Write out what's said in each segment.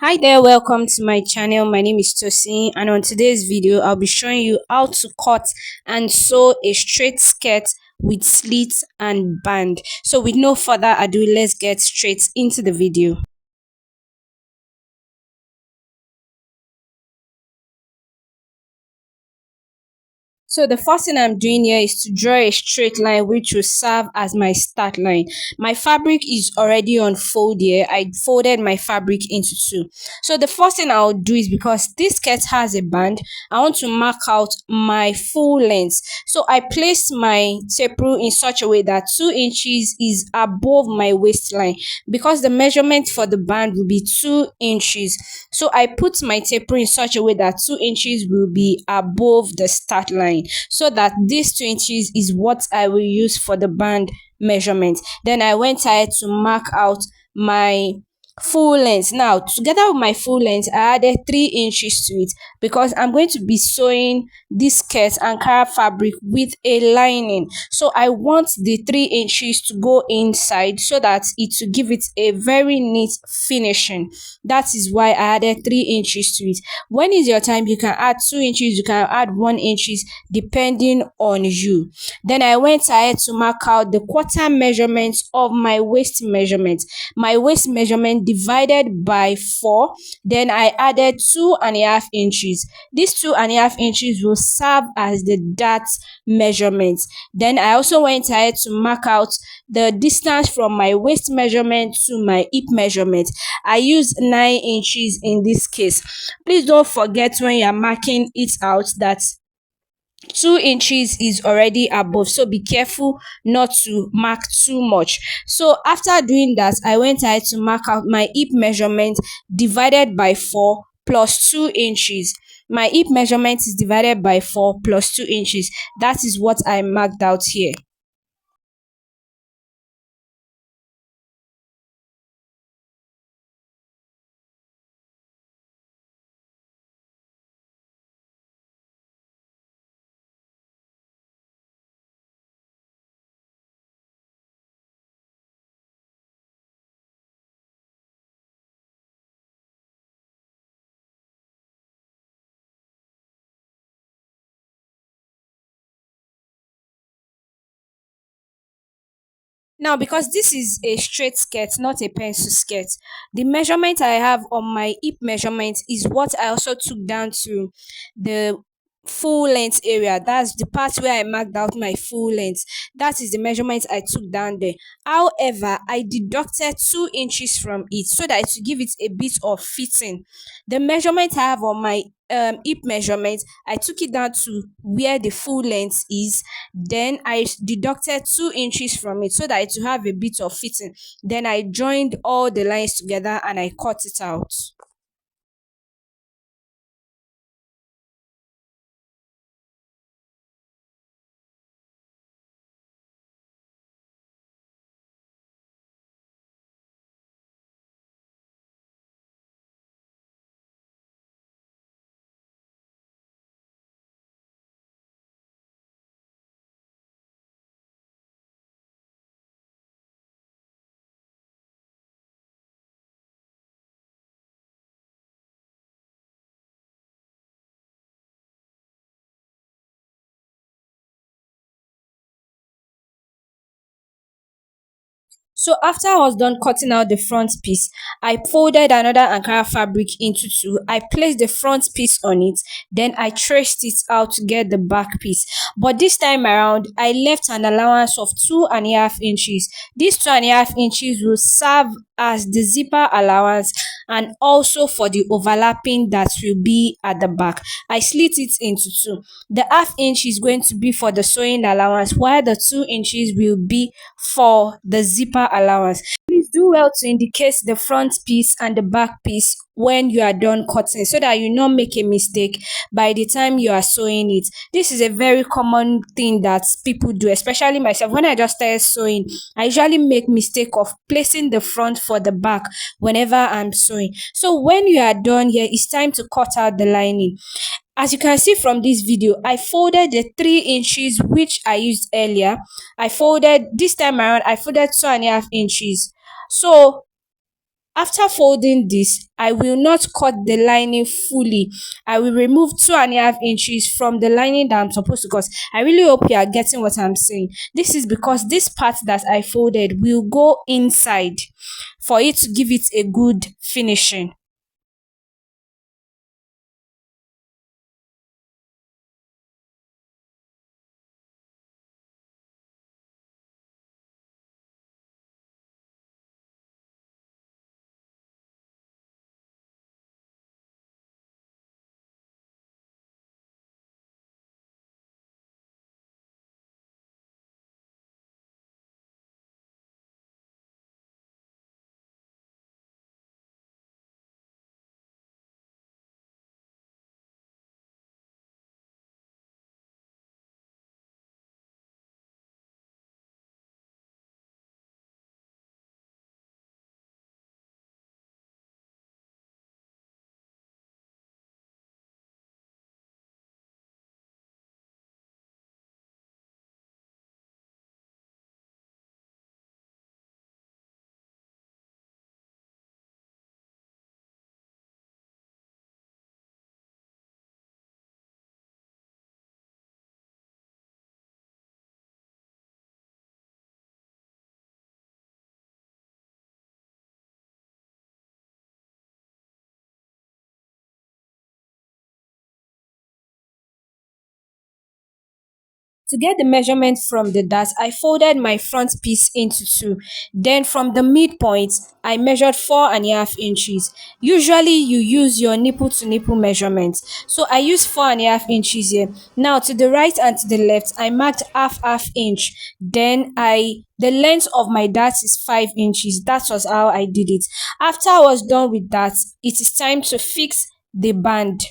Hi there, welcome to my channel. My name is Tosin, and on today's video I'll be showing you how to cut and sew a straight skirt with slits and band. So with no further ado, let's get straight into the video. So the first thing I'm doing here is to draw a straight line which will serve as my start line. My fabric is already on fold here. I folded my fabric into two. So the first thing I'll do is, because this skirt has a band, I want to mark out my full length. So I placed my tape rule in such a way that 2 inches is above my waistline, because the measurement for the band will be 2 inches. So I put my tape rule in such a way that 2 inches will be above the start line, so that this 2 inches is what I will use for the band measurement. Then I went ahead to mark out my full length. Now, together with my full length, I added 3 inches to it, because I'm going to be sewing this skirt Ankara fabric with a lining. So I want the 3 inches to go inside so that it will give it a very neat finishing. That is why I added 3 inches to it. When is your time, you can add 2 inches, you can add 1 inches depending on you. Then I went ahead to mark out the quarter measurement of my waist measurement. My waist measurement divided by 4. Then I added 2.5 inches. These 2.5 inches will serve as the dart measurement. Then I also went ahead to mark out the distance from my waist measurement to my hip measurement. I used 9 inches in this case. Please don't forget, when you're marking it out, that 2 inches is already above, so be careful not to mark too much. So after doing that, I went ahead to mark out my hip measurement divided by 4 plus 2 inches. My hip measurement is divided by 4 plus 2 inches. That is what I marked out here. Now, because this is a straight skirt, not a pencil skirt, the measurement I have on my hip measurement is what I also took down to the full length area. That's the part where I marked out my full length. That is the measurement I took down there. However, I deducted 2 inches from it so that to give it a bit of fitting. The measurement I have on my hip measurement, I took it down to where the full length is. Then I deducted 2 inches from it so that it will have a bit of fitting. Then I joined all the lines together and I cut it out. So after I was done cutting out the front piece, I folded another Ankara fabric into two. I placed the front piece on it, then I traced it out to get the back piece. But this time around, I left an allowance of 2.5 inches. These 2.5 inches will serve as the zipper allowance and also for the overlapping that will be at the back. I slit it into two. The half inch is going to be for the sewing allowance, while the 2 inches will be for the zipper allowance. Please do well to indicate the front piece and the back piece when you are done cutting, so that you not make a mistake by the time you are sewing it. This is a very common thing that people do, especially myself. When I just started sewing, I usually make mistake of placing the front for the back whenever I'm sewing. So when you are done here, it's time to cut out the lining. As you can see from this video, I folded the 3 inches which I used earlier. I folded this time around, I folded 2.5 inches. So After folding this, I will not cut the lining fully. I will remove 2.5 inches from the lining that I'm supposed to cut. I really hope you are getting what I'm saying. This is because this part that I folded will go inside for it to give it a good finishing. To get the measurement from the dart, I folded my front piece into two. Then from the midpoint, I measured 4.5 inches. Usually you use your nipple to nipple measurement. So I used 4.5 inches here. Now to the right and to the left, I marked half inch. Then the length of my dart is 5 inches. That was how I did it. After I was done with that, it is time to fix the band.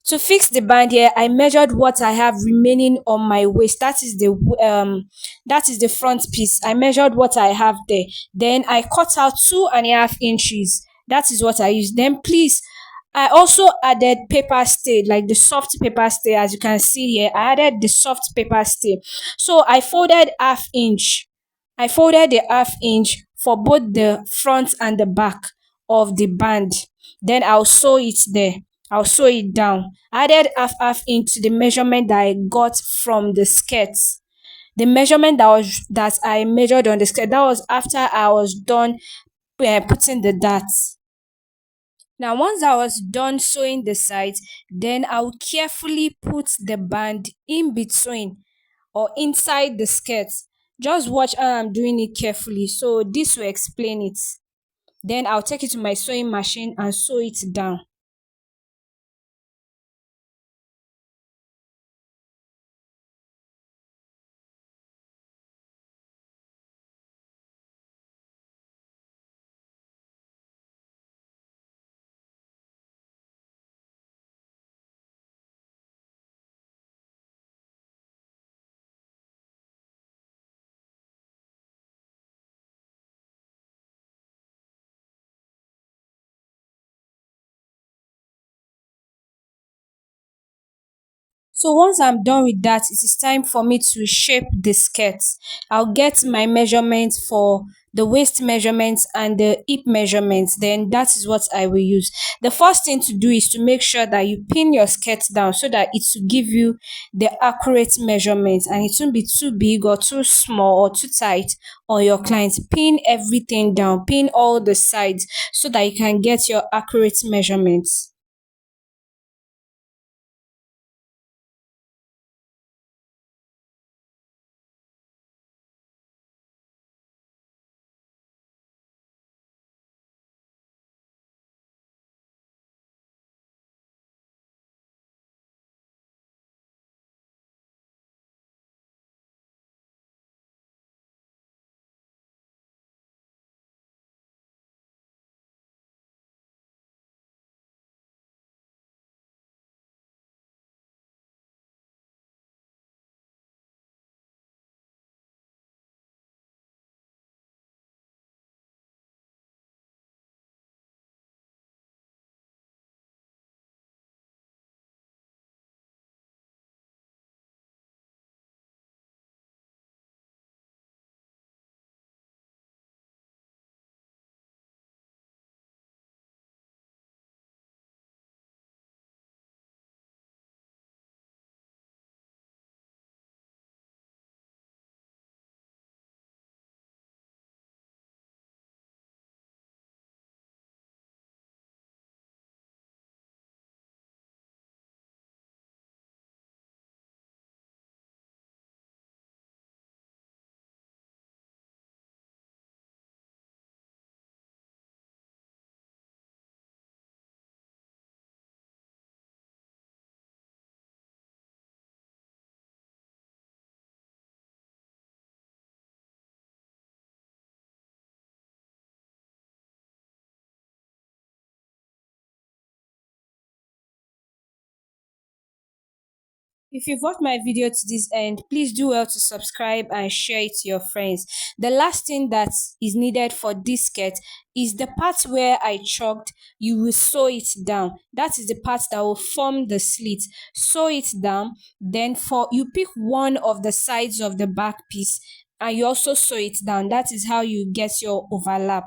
To fix the band here, I measured what I have remaining on my waist. That is the front piece. I measured what I have there. Then I cut out 2.5 inches. That is what I used. Then please, I also added paper stay, like the soft paper stay, as you can see here. I added the soft paper stay. So I folded the half inch for both the front and the back of the band. Then I'll sew it there. I'll sew it down. I added half inch to the measurement that I got from the skirt. The measurement that I measured on the skirt, that was after I was done putting the darts. Now, once I was done sewing the sides, then I'll carefully put the band in between or inside the skirt. Just watch how I'm doing it carefully. So this will explain it. Then I'll take it to my sewing machine and sew it down. So once I'm done with that, it is time for me to shape the skirt. I'll get my measurements for the waist measurements and the hip measurements. Then that is what I will use. The first thing to do is to make sure that you pin your skirt down so that it will give you the accurate measurements and it won't be too big or too small or too tight on your client. Pin everything down, pin all the sides so that you can get your accurate measurements. If you've watched my video to this end, please do well to subscribe and share it to your friends. The last thing that is needed for this skirt is the part where I chalked. You will sew it down. That is the part that will form the slit. Sew it down. Then for you pick one of the sides of the back piece and you also sew it down. That is how you get your overlap.